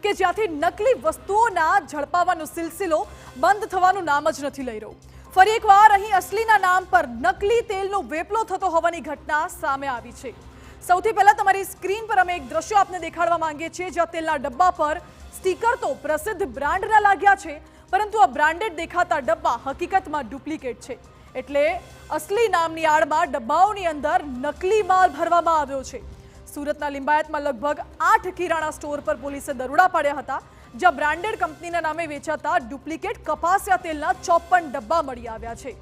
કે જ્યાંથી નકલી વસ્તુઓના ઝડપાવાનો સિલસિલો બંધ થવાનું નામ જ નથી લઈ રહ્યો। ફરી એકવાર અહીં અસલીના નામ પર નકલી તેલનો વેપલો થતો હોવાની ઘટના સામે આવી છે। સૌથી પહેલા તમારી સ્ક્રીન પર અમે એક દ્રશ્ય આપને દેખાડવા માંગીએ છીએ, જ્યાં તેલના ડબ્બા પર સ્ટીકર તો પ્રસિદ્ધ બ્રાન્ડના લાગ્યા છે, પરંતુ આ બ્રાન્ડેડ દેખાતા ડબ્બા હકીકતમાં ડુપ્લિકેટ છે। એટલે અસલી નામની આડમાં ડબ્બાઓની અંદર નકલી માલ ભરવામાં આવ્યો છે। સુરતના લિંબાયતમાં લગભગ 8 કિરાણા સ્ટોર પર પોલીસે દરોડા પાડ્યા હતા, જ્યાં બ્રાન્ડેડ કંપનીના નામે વેચાતા ડુપ્લિકેટ કપાસિયા તેલના 54 ડબ્બા મળી આવ્યા છે।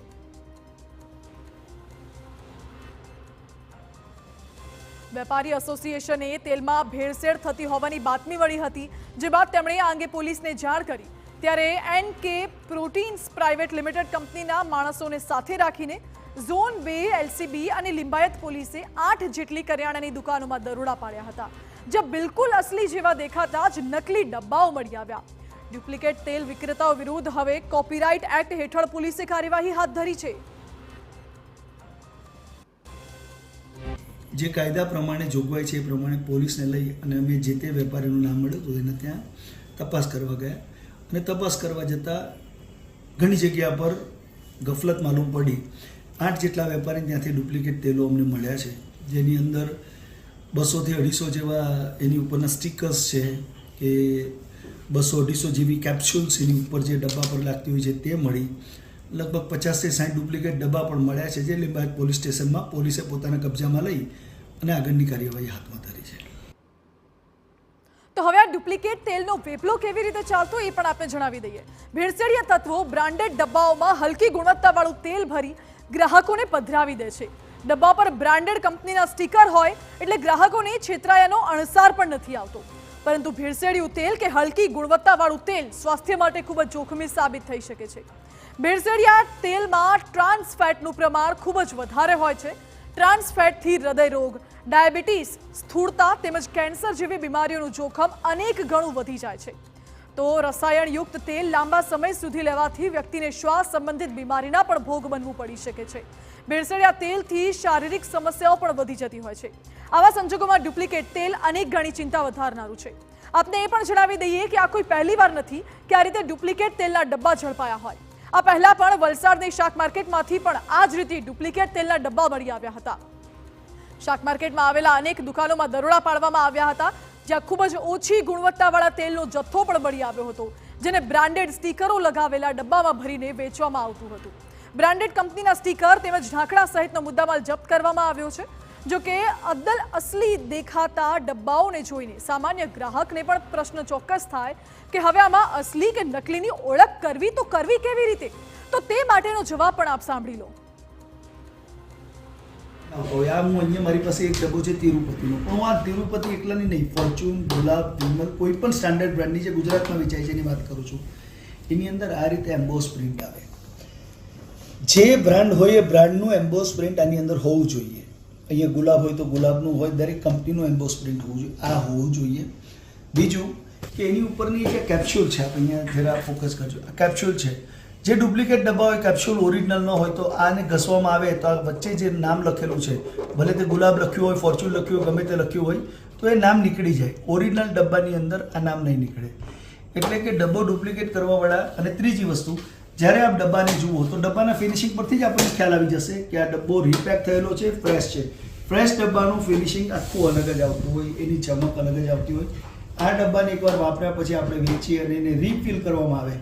વેપારી એસોસિએશને તેલમાં ભેળસેળ થતી હોવાની બાતમી મળી હતી, જે બાદ તેમણે આ અંગે પોલીસને જાણ કરી। ત્યારે એનકે પ્રોટીન્સ પ્રાઇવેટ લિમિટેડ કંપનીના માણસોને સાથે રાખીને ઝોન 2 એલસીબી અને લિંબાયત પોલીસે 8 જેટલી કરિયાણાની દુકાનોમાં દરોડા પાડ્યા હતા, જ્યાં બિલકુલ અસલી જેવા દેખાતા જ નકલી ડબ્બાઓ મળી આવ્યા। ડુપ્લિકેટ તેલ વિક્રેતાઓ વિરુદ્ધ હવે કોપીરાઇટ એક્ટ હેઠળ પોલીસે કાર્યવાહી હાથ ધરી છે। જે કાયદા પ્રમાણે જોગવાઈ છે એ પ્રમાણે પોલીસને લઈ અને અમે જે તે વેપારીનું નામ મળ્યું તો એને ત્યાં તપાસ કરવા ગયા અને તપાસ કરવા જતાં ઘણી જગ્યા પર ગફલત માલુમ પડી। 8 જેટલા વેપારી ત્યાંથી ડુપ્લિકેટ તેલો અમને મળ્યા છે, જેની અંદર 200 થી 250 જેવા એની ઉપરના સ્ટીકર્સ છે કે 200-250 જેવી કેપ્સ્યુલ્સ એની ઉપર જે ડબ્બા પર લાગતી હોય છે તે મળી। લગભગ 50 થી 60 ડુપ્લિકેટ ડબ્બા પણ મળ્યા છે, જે લિંબાયત પોલીસ સ્ટેશનમાં પોલીસે પોતાના કબજામાં લઈ અને આગળની કાર્યવાહી હાથમાં ધરી છે। તો હવે આ ડુપ્લિકેટ તેલનો વેપલો કેવી રીતે ચાલતો એ પણ આપણે જણાવી દઈએ। ભેળસેળિયા તત્વો બ્રાન્ડેડ ડબ્બાઓમાં હલકી ગુણવત્તાવાળું તેલ ભરી ગ્રાહકોને પધરાવી દે છે। ડબ્બા પર બ્રાન્ડેડ કંપનીના સ્ટીકર હોય એટલે ગ્રાહકોને છેતરાયાનો અણસાર પણ નથી આવતો, પરંતુ ભેળસેળિયું તેલ કે હલકી ગુણવત્તાવાળું તેલ સ્વાસ્થ્ય માટે ખૂબ જ જોખમી સાબિત થઈ શકે છે। ભેળસેળિયા તેલમાં ટ્રાન્સ ફેટનું પ્રમાણ ખૂબ જ વધારે હોય છે। ટ્રાન્સ ફેટથી હૃદય રોગ, ડાયાબિટીસ, સ્થૂળતા તેમજ કેન્સર જેવી બીમારીઓનું જોખમ અનેક ગણું વધી જાય છે। તો રસાયણયુક્ત તેલ લાંબા સમય સુધી લેવાથી વ્યક્તિને શ્વાસ સંબંધિત બીમારીના પણ ભોગ બનવું પડી શકે છે। ભેળસેળિયા તેલથી શારીરિક સમસ્યાઓ પણ વધી જતી હોય છે। આવા સંજોગોમાં ડુપ્લિકેટ તેલ અનેક ગણી ચિંતા વધારનારું છે। આપને એ પણ જણાવી દઈએ કે આ કોઈ પહેલી વાર નથી કે આ રીતે ડુપ્લિકેટ તેલના ડબ્બા ઝડપાયા હોય। આ પહેલા પણ વલસાડની શાક માર્કેટમાંથી પણ આ જ રીતે ડુપ્લિકેટ તેલના ડબ્બા મળી આવ્યા હતા। શાક માર્કેટમાં આવેલા અનેક દુકાનોમાં દરોડા પાડવામાં આવ્યા હતા, જ્યાં ખૂબ જ ઓછી ગુણવત્તાવાળા તેલનો જથ્થો પણ મળી આવ્યો હતો, જેને બ્રાન્ડેડ સ્ટીકરો લગાવેલા ડબ્બામાં ભરીને વેચવામાં આવતું હતું। બ્રાન્ડેડ કંપનીના સ્ટીકર તેમજ ઢાંકણા સહિતનો મુદ્દામાલ જપ્ત કરવામાં આવ્યો છે। જો કે અદ્દલ અસલી દેખાતા ડબ્બાઓને જોઈને સામાન્ય ગ્રાહકને પણ પ્રશ્ન ચોક્કસ થાય કે હવે આમાં અસલી કે નકલીની ઓળખ કરવી તો કરવી કેવી રીતે? તો તે માટેનો જવાબ પણ આપ સાંભળી લો। હું અહીંયા મારી પાસે એક ડબ્બો છે તિરુપતિનો, પણ હું આ તિરુપતિ એકલાની નહીં, ફોર્ચ્યુન, ગુલાબ, વિમલ, કોઈ પણ સ્ટાન્ડર્ડ બ્રાન્ડની જે ગુજરાતમાં વેચાય છે એની વાત કરું છું। એની અંદર આ રીતે એમ્બોસ પ્રિન્ટ આવે। જે બ્રાન્ડ હોય એ બ્રાન્ડનું એમ્બોસ પ્રિન્ટ આની અંદર હોવું જોઈએ। અહીંયા ગુલાબ હોય તો ગુલાબનું હોય, દરેક કંપનીનું એમ્બોસ પ્રિન્ટ હોવું જોઈએ, આ હોવું જોઈએ। બીજું કે એની ઉપરની જે કેપ્સ્યુલ છે, આપણે અહીંયા જરા ફોકસ કરજો, આ કેપ્સ્યુલ છે। જે ડુપ્લિકેટ ડબ્બા હોય, કેપ્સ્યુલ ઓરિજિનલ ન હોય તો આને ઘસવામાં આવે તો આ વચ્ચે જે નામ લખેલું છે, ભલે તે ગુલાબ લખ્યું હોય, ફોર્ચ્યુન લખ્યું હોય, ગમે તે લખ્યું હોય, તો એ નામ નીકળી જાય। ઓરિજિનલ ડબ્બાની અંદર આ નામ નહીં નીકળે, એટલે કે ડબ્બો ડુપ્લિકેટ કરવાવાળા। અને ત્રીજી વસ્તુ, જ્યારે આપ ડબ્બાને જુઓ તો ડબ્બાના ફિનિશિંગ પરથી જ આપણને ખ્યાલ આવી જશે કે આ ડબ્બો રીપેક થયેલો છે, ફ્રેશ છે। ફ્રેશ ડબ્બાનું ફિનિશિંગ આખું અલગ જ આવતું હોય, એની ચમક અલગ જ આવતી હોય। આ ડબ્બાને એકવાર વાપર્યા પછી આપણે વેચીએ અને એને રીફિલ કરવામાં આવે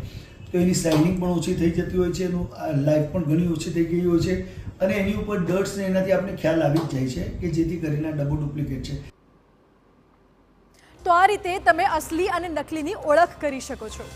તો એની શાઇનિંગ પણ ઓછી થઈ જતી હોય છે, એનું લાઈફ પણ ઘણી ઓછી થઈ ગઈ હોય છે, અને એની ઉપર ડર્ટ્સ ને એનાથી આપણે ખ્યાલ આવી જ જાય છે કે જેથી કરીને આ ડબ્બો ડુપ્લિકેટ છે। તો આ રીતે તમે અસલી અને નકલીની ઓળખ કરી શકો છો।